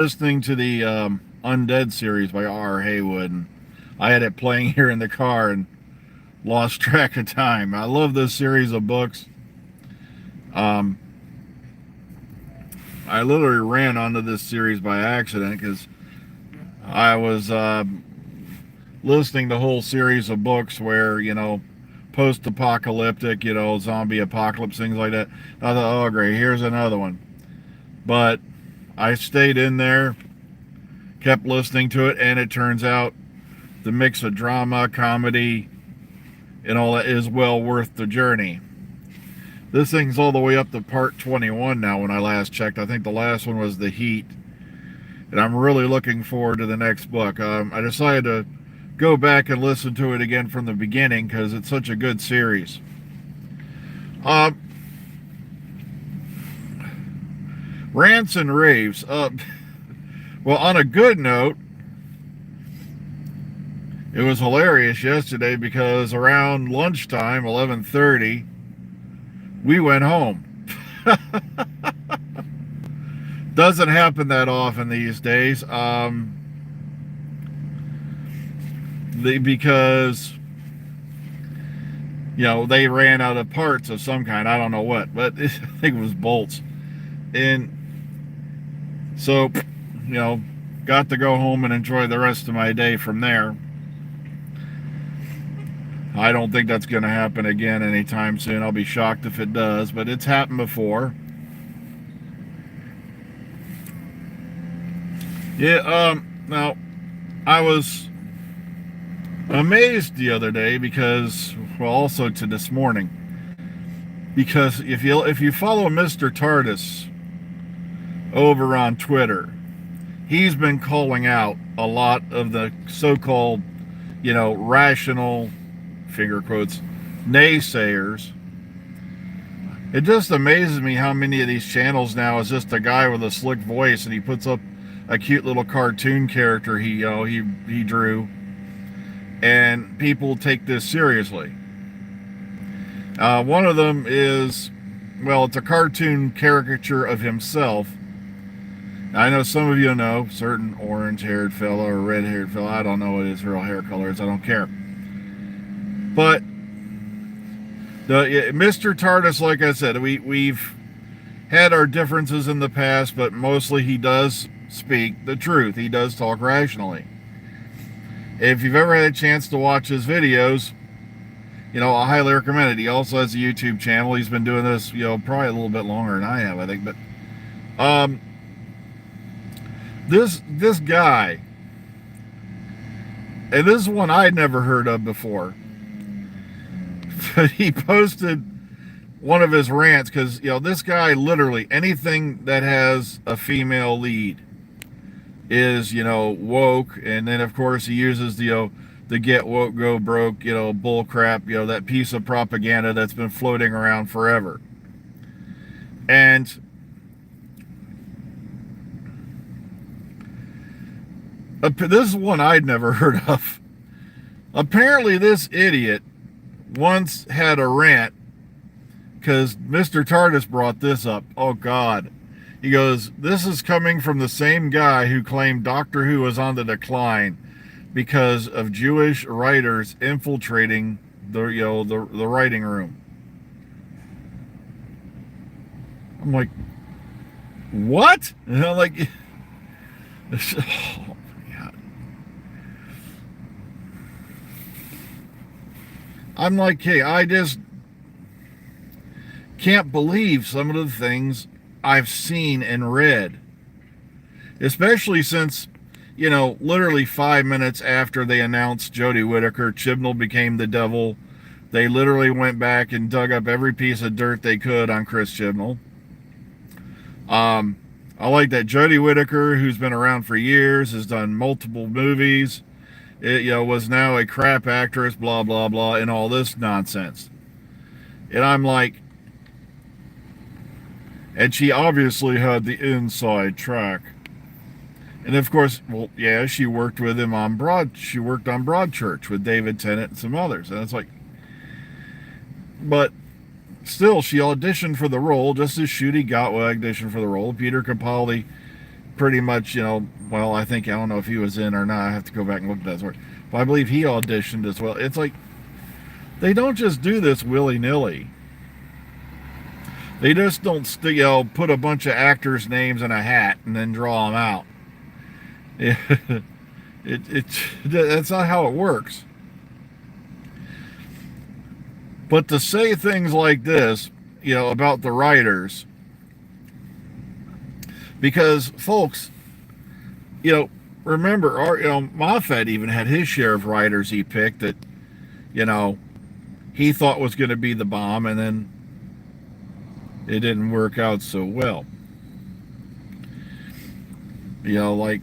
listening to the Undead series by R. Haywood, and I had it playing here in the car and lost track of time. I love this series of books. Um, I literally ran onto this series by accident because I was listening to a whole series of books where, post-apocalyptic, zombie apocalypse, things like that. I thought, oh, great, here's another one. But I stayed in there, kept listening to it, and it turns out the mix of drama, comedy, and all that is well worth the journey. This thing's all the way up to part 21 now when I last checked. I think the last one was The Heat. And I'm really looking forward to the next book. I decided to go back and listen to it again from the beginning because it's such a good series. Rants and Raves. Well, on a good note, it was hilarious yesterday because around lunchtime, 11:30, we went home. Doesn't happen that often these days. Because they ran out of parts of some kind. I don't know what, but I think it was bolts. And so, got to go home and enjoy the rest of my day from there. I don't think that's going to happen again anytime soon. I'll be shocked if it does, but it's happened before. Yeah, now, I was amazed the other day because, well, also to this morning, because if you follow Mr. Tardis over on Twitter, he's been calling out a lot of the so-called, rational, finger quotes, naysayers. It just amazes me how many of these channels now is just a guy with a slick voice and he puts up a cute little cartoon character he drew, and people take this seriously. One of them is, well, it's a cartoon caricature of himself. I know some of you know, certain orange-haired fella or red-haired fella. I don't know what his real hair color is. I don't care. But Mr. Tardis, like I said, we've had our differences in the past, but mostly he does speak the truth. He does talk rationally. If you've ever had a chance to watch his videos, I highly recommend it. He also has a YouTube channel. He's been doing this, probably a little bit longer than I have, I think. But this guy, and this is one I'd never heard of before, but he posted one of his rants because, this guy literally, anything that has a female lead is, woke. And then, of course, he uses the get woke, go broke, bull crap, that piece of propaganda that's been floating around forever. And this is one I'd never heard of. Apparently, this idiot once had a rant because Mr. Tardis brought this up. Oh, God. He goes, this is coming from the same guy who claimed Doctor Who was on the decline because of Jewish writers infiltrating the writing room. I'm like, what? And I'm like, oh my God. I'm like, hey, I just can't believe some of the things I've seen and read, especially since, literally 5 minutes after they announced Jodie Whitaker, Chibnall became the devil. They literally went back and dug up every piece of dirt they could on Chris Chibnall. I like that Jodie Whitaker, who's been around for years, has done multiple movies, was now a crap actress, blah, blah, blah, and all this nonsense. And I'm like, and she obviously had the inside track. And of course, well, yeah, she worked with him on She worked on Broadchurch with David Tennant and some others. And it's like, but still, she auditioned for the role, just as Shooty Gatwa auditioned for the role. Peter Capaldi pretty much, well, I don't know if he was in or not. I have to go back and look at that story. But I believe he auditioned as well. It's like, they don't just do this willy-nilly. They just don't, put a bunch of actors' names in a hat and then draw them out. That's not how it works. But to say things like this, about the writers, because folks, remember, Moffat even had his share of writers he picked that, he thought was going to be the bomb, and then it didn't work out so well. Like,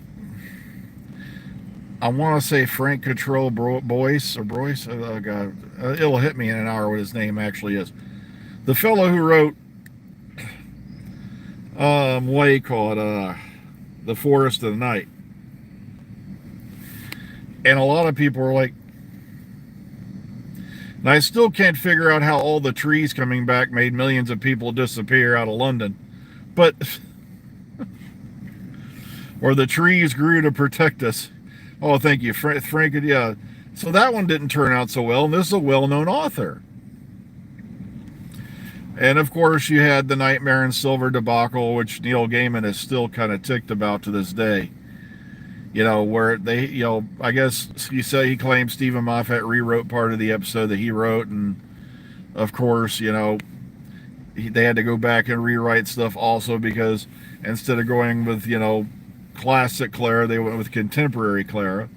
I want to say Frank Control Boyce, oh God, it'll hit me in an hour what his name actually is. The fellow who wrote, what do you call it, The Forest of the Night. And a lot of people are like, and I still can't figure out how all the trees coming back made millions of people disappear out of London. But, or the trees grew to protect us. Oh, thank you, Frank. Yeah. So that one didn't turn out so well. And this is a well-known author. And of course, you had the Nightmare in Silver debacle, which Neil Gaiman is still kind of ticked about to this day. Where they, I guess he claims Stephen Moffat rewrote part of the episode that he wrote. And of course, they had to go back and rewrite stuff also because instead of going with, classic Clara, they went with contemporary Clara.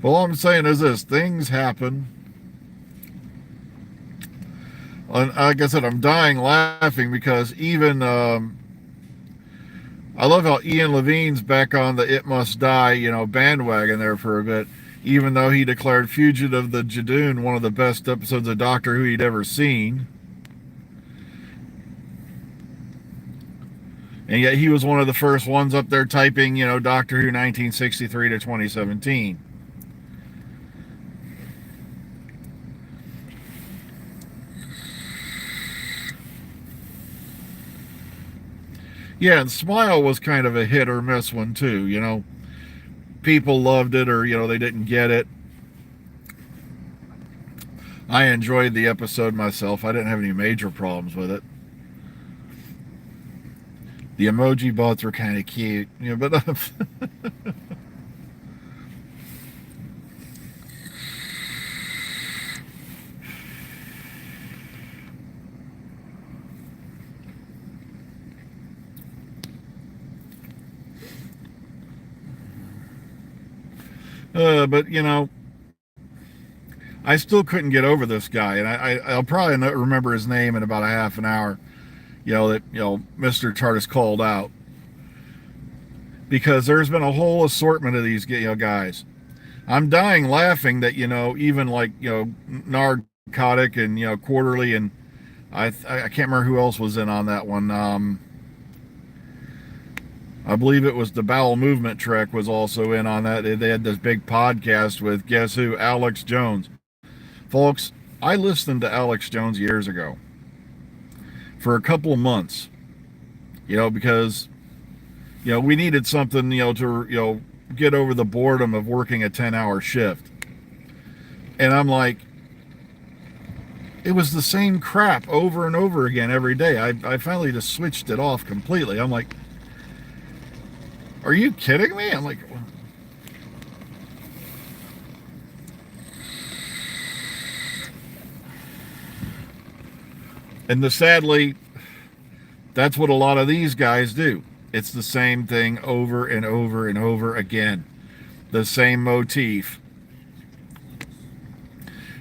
Well, all I'm saying is this: things happen. And like I said, I'm dying laughing because even I love how Ian Levine's back on the It Must Die, bandwagon there for a bit, even though he declared Fugitive the Jadoon one of the best episodes of Doctor Who he'd ever seen. And yet he was one of the first ones up there typing, Doctor Who 1963 to 2017. Yeah, and Smile was kind of a hit or miss one too, People loved it or, they didn't get it. I enjoyed the episode myself. I didn't have any major problems with it. The emoji bots were kind of cute, but but I still couldn't get over this guy, and I'll probably not remember his name in about a half an hour. That Mr. Tardis called out, because there's been a whole assortment of these guys. I'm dying laughing that even like Narcotic and Quarterly, and I can't remember who else was in on that one. I believe it was the Bowel Movement Trek was also in on that. They had this big podcast with, guess who? Alex Jones. Folks, I listened to Alex Jones years ago for a couple of months, because, we needed something, to, get over the boredom of working a 10-hour shift. And I'm like, it was the same crap over and over again every day. I finally just switched it off completely. I'm like, are you kidding me? I'm like, and sadly, that's what a lot of these guys do. It's the same thing over and over and over again. The same motif.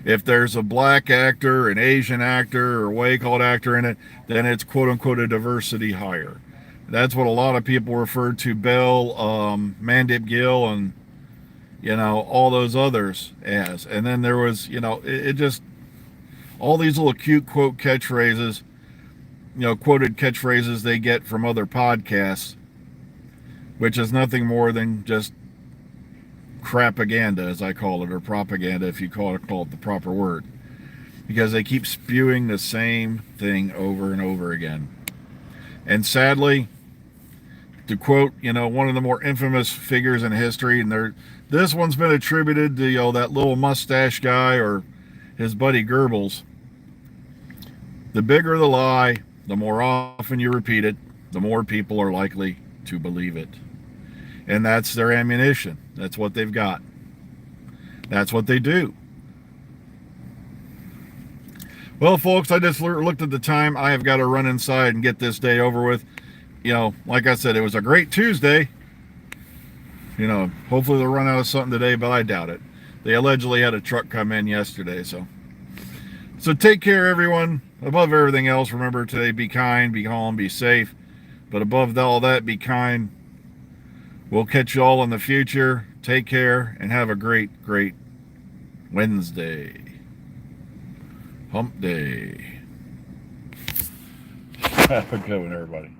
If there's a black actor, an Asian actor, or white-collar actor in it, then it's quote-unquote a diversity hire. That's what a lot of people referred to Bell, Mandip Gill, and, all those others as. And then there was, it just, all these little cute quote catchphrases, quoted catchphrases they get from other podcasts, which is nothing more than just crapaganda, as I call it, or propaganda, if you call it the proper word, because they keep spewing the same thing over and over again. And sadly, to quote, one of the more infamous figures in history, and this one's been attributed to, that little mustache guy or his buddy Goebbels. The bigger the lie, the more often you repeat it, the more people are likely to believe it. And that's their ammunition. That's what they've got. That's what they do. Well, folks, I just looked at the time. I have got to run inside and get this day over with. Like I said, it was a great Tuesday. Hopefully they'll run out of something today, but I doubt it. They allegedly had a truck come in yesterday, so take care, everyone. Above everything else, remember today, be kind, be calm, be safe. But above all that, be kind. We'll catch you all in the future. Take care and have a great, great Wednesday. Hump day. Have a good one, everybody.